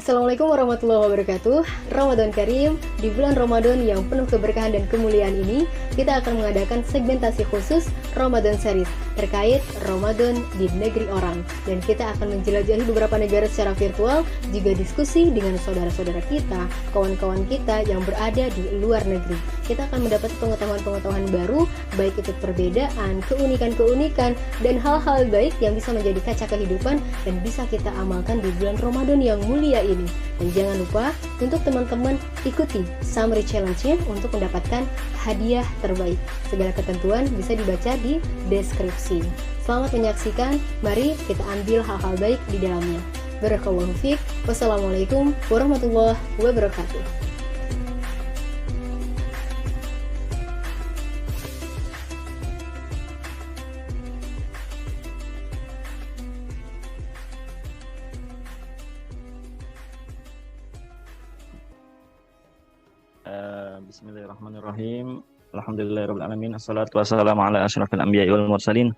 Assalamualaikum warahmatullahi wabarakatuh. Ramadan Karim. Di bulan Ramadan yang penuh keberkahan dan kemuliaan ini, kita akan mengadakan segmentasi khusus Ramadan Series terkait Ramadan di negeri orang. Dan kita akan menjelajahi beberapa negara secara virtual, juga diskusi dengan saudara-saudara kita, kawan-kawan kita yang berada di luar negeri. Kita akan mendapat pengetahuan-pengetahuan baru, baik itu perbedaan, keunikan-keunikan, dan hal-hal baik yang bisa menjadi kaca kehidupan dan bisa kita amalkan di bulan Ramadan yang mulia ini. Dan jangan lupa untuk teman-teman ikuti summary challenge-nya untuk mendapatkan hadiah terbaik. Segala ketentuan bisa dibaca di deskripsi. Selamat menyaksikan, mari kita ambil hal-hal baik di dalamnya. Barakallahu fiik. Wassalamualaikum warahmatullahi wabarakatuh. Bismillahirrahmanirrahim. Alhamdulillahirrahmanirrahim. Assalatu wassalamu ala asyrafil anbiya'i wal mursalin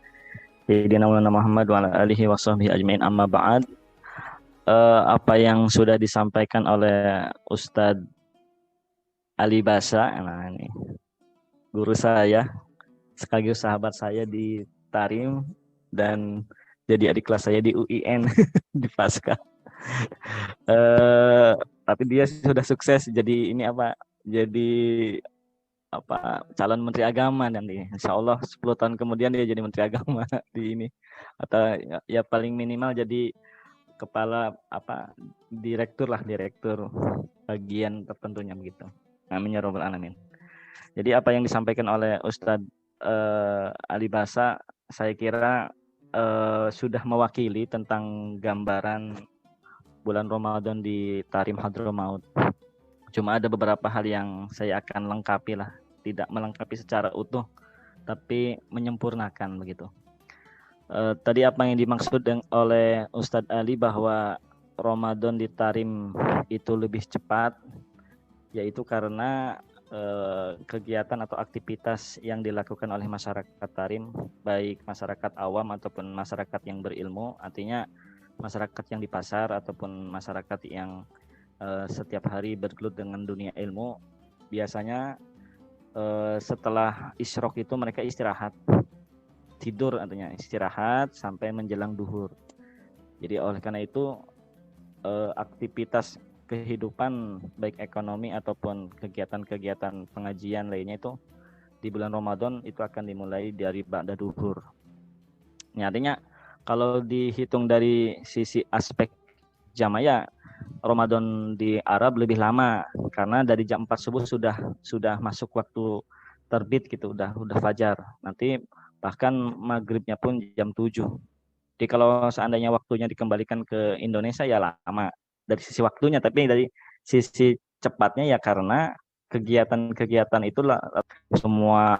Sayyidina Maulana Muhammad wa ala alihi wa sahbihi ajmain, amma ba'd. Apa yang sudah disampaikan oleh Ustadz Ali Basa, nah ini guru saya sekaligus sahabat saya di Tarim dan jadi adik kelas saya di UIN di Pasca. Tapi dia sudah sukses jadi calon menteri agama nanti. Insya Allah 10 tahun kemudian dia jadi menteri agama di ini, atau ya paling minimal jadi kepala direktur bagian tertentunya begitu. Amin ya robbal alamin. Jadi apa yang disampaikan oleh Ustadz Ali Basa, saya kira sudah mewakili tentang gambaran bulan Ramadan di Tarim Hadramaut. Cuma ada beberapa hal yang saya akan lengkapi lah, tidak melengkapi secara utuh, tapi menyempurnakan begitu. Tadi apa yang dimaksud oleh Ustadz Ali bahwa Ramadan di Tarim itu lebih cepat, yaitu karena kegiatan atau aktivitas yang dilakukan oleh masyarakat Tarim, baik masyarakat awam ataupun masyarakat yang berilmu, artinya masyarakat yang di pasar ataupun masyarakat yang setiap hari bergelut dengan dunia ilmu, biasanya setelah isyrok itu mereka istirahat, tidur, artinya istirahat sampai menjelang duhur. Jadi oleh karena itu aktivitas kehidupan baik ekonomi ataupun kegiatan-kegiatan pengajian lainnya itu di bulan Ramadan itu akan dimulai dari ba'da duhur. Ini artinya kalau dihitung dari sisi aspek jamaya, Ramadan di Arab lebih lama karena dari jam 4 subuh sudah masuk waktu terbit gitu, udah fajar. Nanti bahkan maghribnya pun jam 7. Jadi kalau seandainya waktunya dikembalikan ke Indonesia ya lama dari sisi waktunya, tapi dari sisi cepatnya ya karena kegiatan-kegiatan itulah semua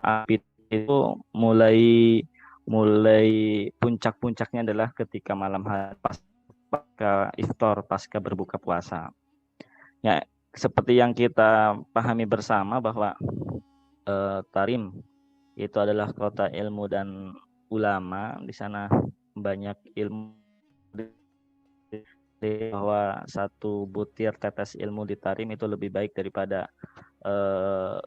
itu mulai puncak-puncaknya adalah ketika malam hari pasca iftar, pasca berbuka puasa. Ya, seperti yang kita pahami bersama bahwa Tarim itu adalah kota ilmu dan ulama. Di sana banyak ilmu, bahwa satu butir tetes ilmu di Tarim itu lebih baik daripada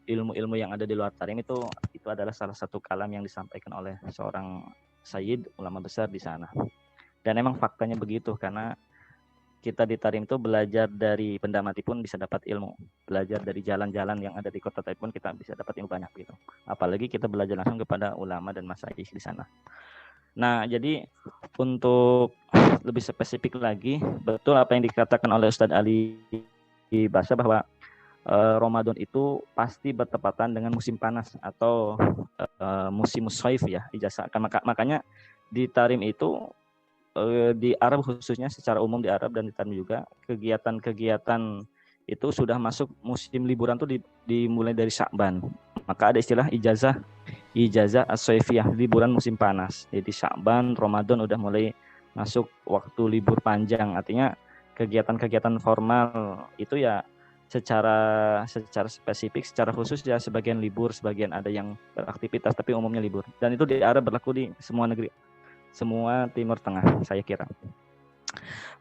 ilmu-ilmu yang ada di luar Tarim. Itu adalah salah satu kalam yang disampaikan oleh seorang sayyid ulama besar di sana. Dan emang faktanya begitu, karena kita di Tarim itu belajar dari benda mati pun bisa dapat ilmu. Belajar dari jalan-jalan yang ada di kota Tarim pun kita bisa dapat ilmu banyak gitu. Apalagi kita belajar langsung kepada ulama dan masyayikh di sana. Nah, jadi untuk lebih spesifik lagi, betul apa yang dikatakan oleh Ustadz Ali Basa bahwa Ramadan itu pasti bertepatan dengan musim panas atau musim shaif ya, ijazah. Makanya di Tarim itu di Arab khususnya, secara umum di Arab dan di Tarim juga, kegiatan-kegiatan itu sudah masuk musim liburan tuh dimulai dari Sya'ban. Maka ada istilah ijazah as-shaifiyah, liburan musim panas. Jadi Sya'ban, Ramadan udah mulai masuk waktu libur panjang. Artinya kegiatan-kegiatan formal itu ya secara spesifik, secara khusus ya sebagian libur, sebagian ada yang beraktivitas, tapi umumnya libur. Dan itu di Arab berlaku di semua negeri, semua Timur Tengah saya kira.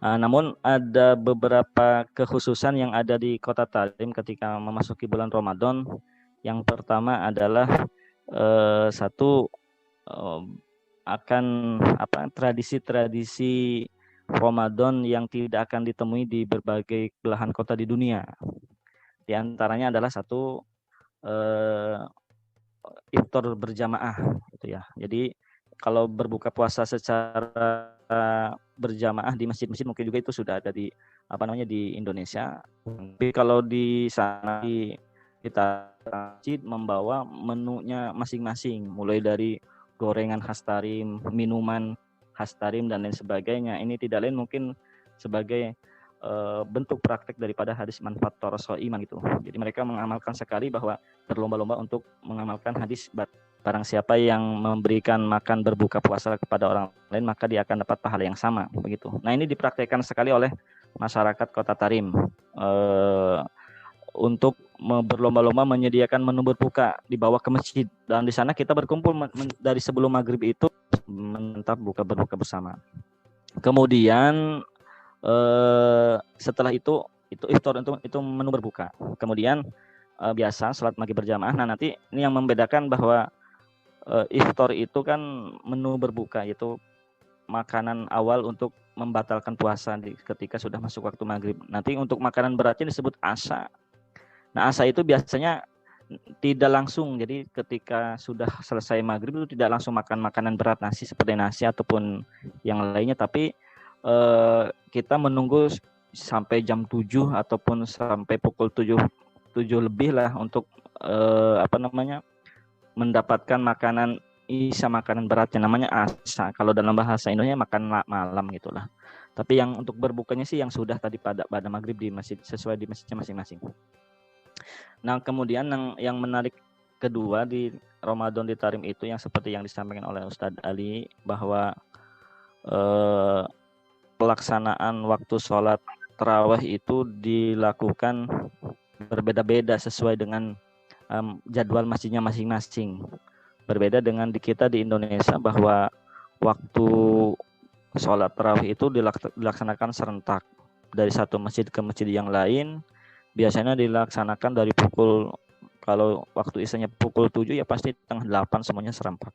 Namun ada beberapa kekhususan yang ada di Kota Tarim ketika memasuki bulan Ramadan. Yang pertama adalah satu akan tradisi-tradisi Ramadan yang tidak akan ditemui di berbagai belahan kota di dunia. Di antaranya adalah satu iftar berjamaah gitu ya. Jadi kalau berbuka puasa secara berjamaah di masjid-masjid mungkin juga itu sudah ada di di Indonesia. Tapi kalau di sana kita masjid membawa menunya masing-masing, mulai dari gorengan khas Tarim, minuman khas Tarim dan lain sebagainya. Ini tidak lain mungkin sebagai bentuk praktek daripada hadis manfaat toroso iman gitu. Jadi mereka mengamalkan sekali bahwa berlomba-lomba untuk mengamalkan hadis barang siapa yang memberikan makan berbuka puasa kepada orang lain maka dia akan dapat pahala yang sama begitu. Nah ini dipraktekkan sekali oleh masyarakat Kota Tarim untuk berlomba-lomba menyediakan menu berbuka dibawa ke masjid, dan di sana kita berkumpul dari sebelum maghrib itu menetap berbuka bersama. Kemudian setelah itu iftar itu menu berbuka. Kemudian biasa salat maghrib berjamaah. Nah nanti ini yang membedakan bahwa iftar itu kan menu berbuka, yaitu makanan awal untuk membatalkan puasa ketika sudah masuk waktu maghrib. Nanti untuk makanan beratnya disebut asa. Nah asa itu biasanya tidak langsung, jadi ketika sudah selesai maghrib itu tidak langsung makan makanan berat, nasi seperti nasi ataupun yang lainnya, tapi kita menunggu sampai jam 7 ataupun sampai pukul 7 lebih lah untuk mendapatkan makanan beratnya, namanya asa. Kalau dalam bahasa Indonesia makan malam gitulah. Tapi yang untuk berbukanya sih yang sudah tadi pada maghrib di masjid, sesuai di masjidnya masing-masing. Nah kemudian yang menarik kedua di Ramadan di Tarim itu yang seperti yang disampaikan oleh Ustadz Ali, bahwa pelaksanaan waktu sholat tarawih itu dilakukan berbeda-beda sesuai dengan jadwal masjidnya masing-masing. Berbeda dengan di kita di Indonesia, bahwa waktu sholat tarawih itu dilaksanakan serentak dari satu masjid ke masjid yang lain. Biasanya dilaksanakan dari kalau waktu isanya pukul 7 ya pasti setengah 8 semuanya serempak.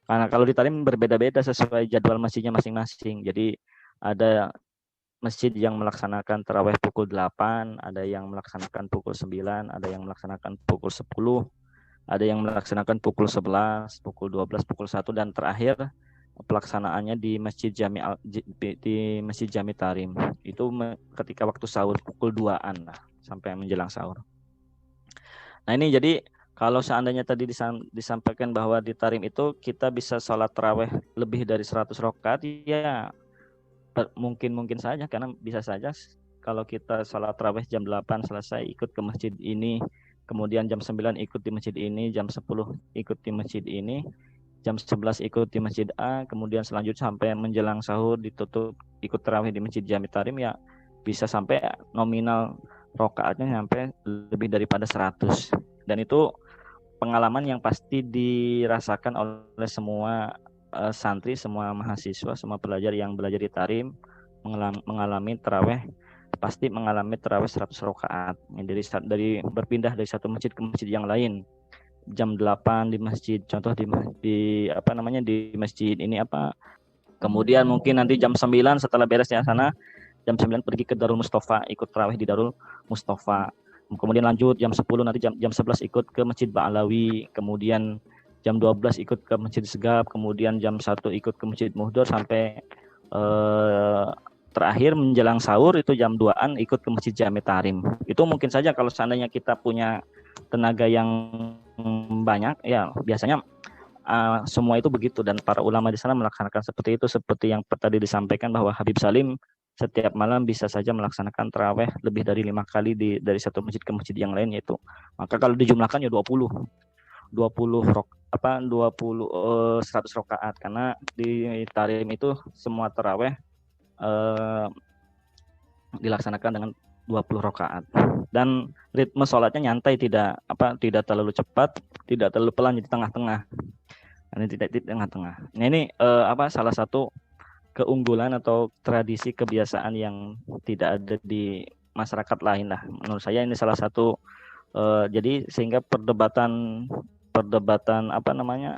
Karena kalau di Tarim berbeda-beda sesuai jadwal masjidnya masing-masing. Jadi ada masjid yang melaksanakan tarawih pukul 8, ada yang melaksanakan pukul 9, ada yang melaksanakan pukul 10, ada yang melaksanakan pukul 11, pukul 12, pukul 1, dan terakhir pelaksanaannya di Masjid Jami Tarim. Itu ketika waktu sahur pukul 2-an lah, sampai menjelang sahur. Nah ini jadi kalau seandainya tadi disampaikan bahwa di Tarim itu kita bisa sholat tarawih lebih dari 100 rakaat, ya mungkin saja, karena bisa saja kalau kita sholat tarawih jam 8 selesai ikut ke masjid ini, kemudian jam 9 ikut di masjid ini, jam 10 ikut di masjid ini, jam 11 ikut di masjid A, kemudian selanjutnya sampai menjelang sahur ditutup ikut tarawih di Masjid Jami Tarim, ya bisa sampai nominal rakaatnya sampai lebih daripada 100. Dan itu pengalaman yang pasti dirasakan oleh semua santri, semua mahasiswa, semua pelajar yang belajar di Tarim, mengalami tarawih, pasti mengalami tarawih 100 rakaat. Dari berpindah dari satu masjid ke masjid yang lain. Jam 8 di masjid, contoh di masjid ini kemudian mungkin nanti jam 9 setelah beresnya sana, jam 9 pergi ke Darul Mustafa, ikut tarawih di Darul Mustafa. Kemudian lanjut jam 10, nanti jam 11 ikut ke Masjid Ba'alawi, kemudian jam 12 ikut ke Masjid Segap, kemudian jam 1 ikut ke Masjid Muhdor, sampai terakhir menjelang sahur itu jam 2-an ikut ke Masjid Jami Tarim. Itu mungkin saja kalau seandainya kita punya tenaga yang banyak, ya biasanya semua itu begitu, dan para ulama di sana melaksanakan seperti itu, seperti yang tadi disampaikan bahwa Habib Salim setiap malam bisa saja melaksanakan tarawih lebih dari 5 kali dari satu masjid ke masjid yang lain, yaitu maka kalau dijumlahkan ya 100 rakaat, karena di Tarim itu semua tarawih dilaksanakan dengan 20 rakaat, dan ritme sholatnya nyantai, tidak terlalu cepat, tidak terlalu pelan, di tengah-tengah. Ini tidak di tengah-tengah. Nah ini salah satu keunggulan atau tradisi kebiasaan yang tidak ada di masyarakat lain lah. Menurut saya ini salah satu jadi sehingga perdebatan apa namanya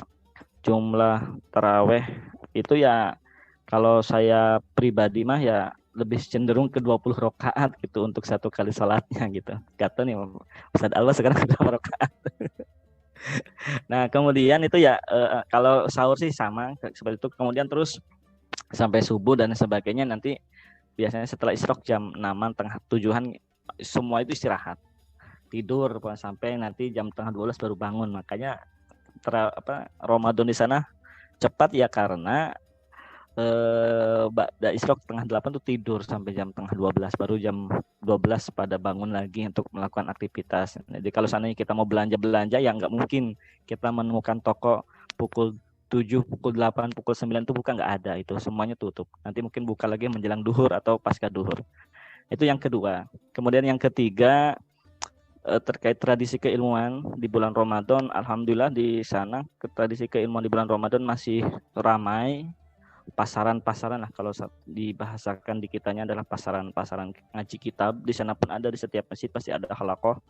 jumlah taraweh itu ya kalau saya pribadi mah ya lebih cenderung ke 20 rakaat gitu untuk satu kali salatnya gitu. Kata nih Ustaz Alba sekarang berapa rakaat? Nah, kemudian itu ya kalau sahur sih sama seperti itu. Kemudian terus sampai subuh dan sebagainya nanti biasanya setelah isyraq jam 6-an tengah 7-an semua itu istirahat. Tidur sampai nanti jam tengah 12 baru bangun. Makanya Ramadan di sana cepat ya karena Ba'da isyraq tengah 8 tuh tidur sampai jam tengah 12 baru jam 12 pada bangun lagi untuk melakukan aktivitas. Jadi kalau seandainya kita mau belanja ya nggak mungkin kita menemukan toko pukul 7, pukul 8, pukul 9 itu buka, nggak ada, itu semuanya tutup. Nanti mungkin buka lagi menjelang duhur atau pasca duhur. Itu yang kedua. Kemudian yang ketiga terkait tradisi keilmuan di bulan Ramadan, alhamdulillah di sana tradisi keilmuan di bulan Ramadan masih ramai. Pasaran-pasaran lah kalau dibahasakan di kitanya adalah pasaran-pasaran ngaji kitab. Di sana pun ada, di setiap masjid pasti ada halaqah,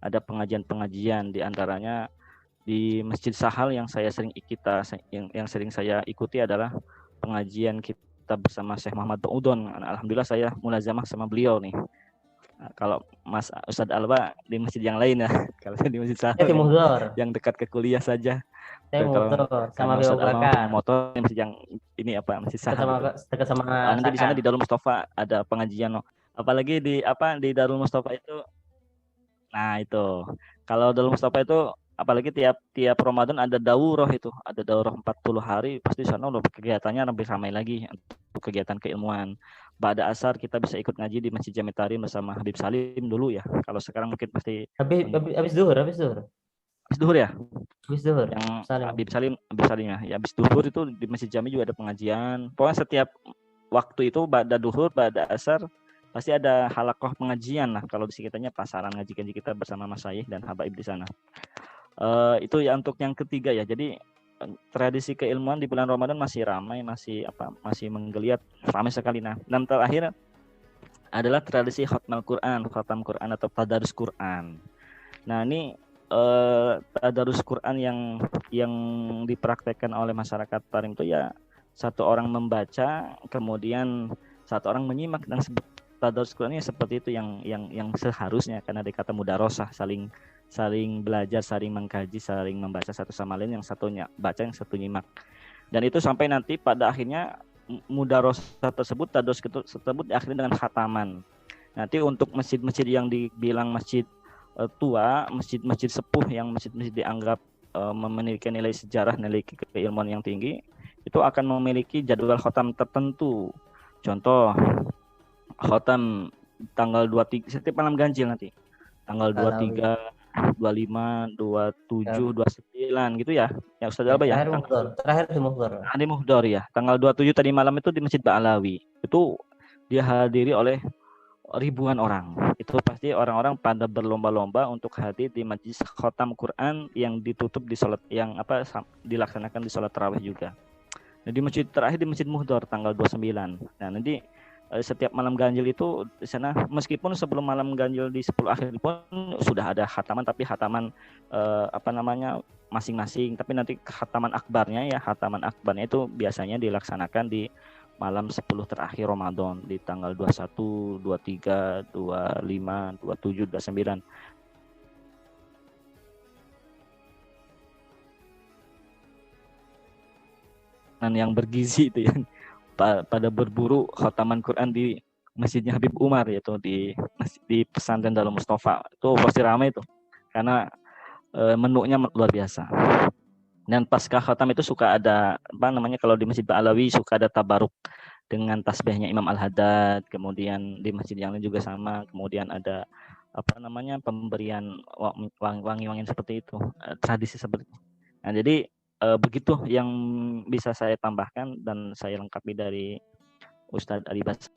ada pengajian-pengajian, di antaranya di Masjid Sahal yang saya sering yang sering saya ikuti adalah pengajian kita bersama Syekh Muhammad Ba'udon. Alhamdulillah saya mulazamah sama beliau nih. Nah, kalau Mas Ustadz Alba di masjid yang lain ya. Kalau di Masjid Sahal yang dekat ke kuliah saja. Saya motor sama Ustadz Alba punya motor di masjid yang ini Masjid Sahal. Dekat sama nanti di sana di Darul Mustafa ada pengajian. Apalagi di Darul Mustafa itu. Nah, itu. Kalau Darul Mustafa itu apalagi tiap Ramadan ada daurah itu, ada daurah 40 hari, pasti sana udah kegiatannya lebih ramai lagi untuk kegiatan keilmuan. Ba'da asar kita bisa ikut ngaji di Masjid Jami Tarim bersama Habib Salim dulu ya. Kalau sekarang mungkin pasti habis duhur ya? Habis duhur. Yang Habib Salim ya. Ya habis duhur itu di Masjid Jami juga ada pengajian. Pokoknya setiap waktu itu ba'da duhur, ba'da asar pasti ada halaqah pengajian lah. Kalau di sekitarnya pasaran ngaji-ngaji kita bersama Mas Syekh dan habaib di sana. Itu ya untuk yang ketiga ya. Jadi tradisi keilmuan di bulan Ramadan masih ramai, masih menggeliat ramai sekali. Nah, dan terakhir adalah tradisi khatam Quran atau tadarus Quran. Nah, ini tadarus Quran yang dipraktekkan oleh masyarakat Tarim itu ya satu orang membaca, kemudian satu orang menyimak, dan tadarus Qurannya seperti itu yang seharusnya, karena dikata mudarosah, saling belajar, saling mengkaji, saling membaca satu sama lain, yang satunya baca, yang satu nyimak. Dan itu sampai nanti pada akhirnya mudarosah tersebut, tadarus tersebut akhirnya dengan khataman. Nanti untuk masjid-masjid yang dibilang masjid tua, masjid-masjid sepuh, yang masjid-masjid dianggap memiliki nilai sejarah, nilai keilmuan yang tinggi, itu akan memiliki jadwal khatam tertentu. Contoh, khatam tanggal 23 setiap malam ganjil nanti. Tanggal 23, 25, 27, 29 gitu ya. Ya Ustaz Alba ya. Terakhir di Muhdar ya. Tanggal 27 tadi malam itu di Masjid Ba'alawi. Itu dihadiri oleh ribuan orang. Itu pasti orang-orang pada berlomba-lomba untuk hadir di majlis khatam Quran yang ditutup di salat yang dilaksanakan di salat tarawih juga. Nah, di masjid terakhir di Masjid Muhdar tanggal 29. Nah, nanti setiap malam ganjil itu di sana, meskipun sebelum malam ganjil di 10 akhir pun sudah ada khataman, tapi khataman masing-masing. Tapi nanti khataman akbarnya itu biasanya dilaksanakan di malam 10 terakhir Ramadan, di tanggal 21, 23, 25, 27, 29. Dan yang bergizi itu ya, pada berburu khataman Quran di masjidnya Habib Umar, yaitu di pesantren Darul Mustafa. Itu pasti ramai itu karena menunya luar biasa. Dan pasca khatam itu suka ada kalau di Masjid Ba'alawi suka ada tabaruk dengan tasbihnya Imam Al-Haddad. Kemudian di masjid yang lain juga sama, kemudian ada pemberian wangi-wangian seperti itu, tradisi seperti itu. Nah, jadi begitu yang bisa saya tambahkan dan saya lengkapi dari Ustadz Ali Basri.